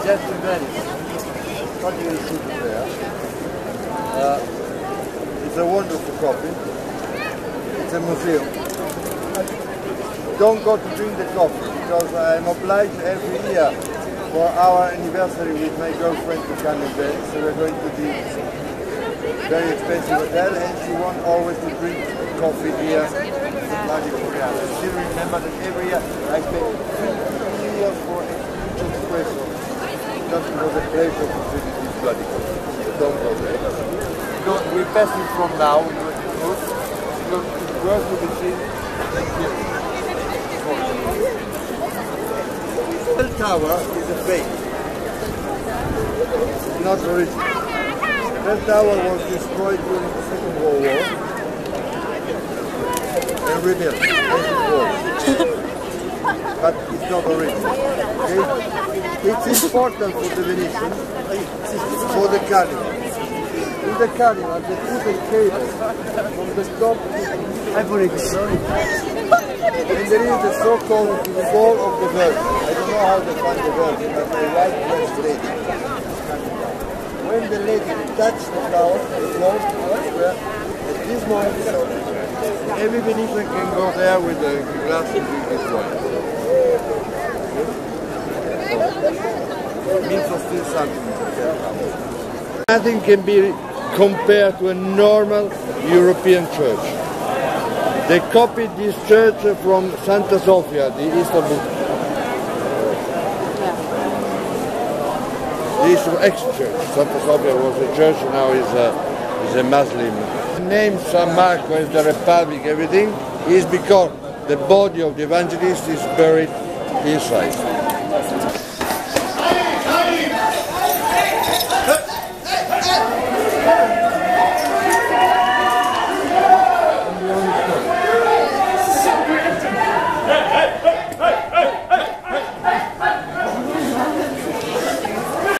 just in Venice. What do you see there? It's a wonderful coffee. It's a museum. Don't go to drink the coffee because I'm obliged every year for our anniversary with my girlfriend to come in Venice. So we're going to the very expensive hotel and she wants always to drink coffee here. I still remember that every year I pay 50 years for a huge espresso. Just for the pleasure to drink this bloody coffee. So don't go there. We pass it from now, we go to the roof, we go to the grocery machine, and here. The tower is a fake. It's not original. That tower was destroyed during the Second World War and rebuilt. But it's not original. Okay? It's important for the Venetians, for the carnival. In the carnival, they put a cable from the top to the and there is the so-called ball of the Virgin. I don't know how they find the Virgin, but they like dressed lady. When the lady touches the flower, the floor, at this moment, every Venetian can go there with a glass and drink this water. It means still something. Nothing can be compared to a normal European church. They copied this church from Santa Sofia, the Istanbul. The Istanbul ex-church. Santa Sofia was a church, now is a Muslim. The name San Marco is the Republic, everything, is because the body of the evangelist is buried inside.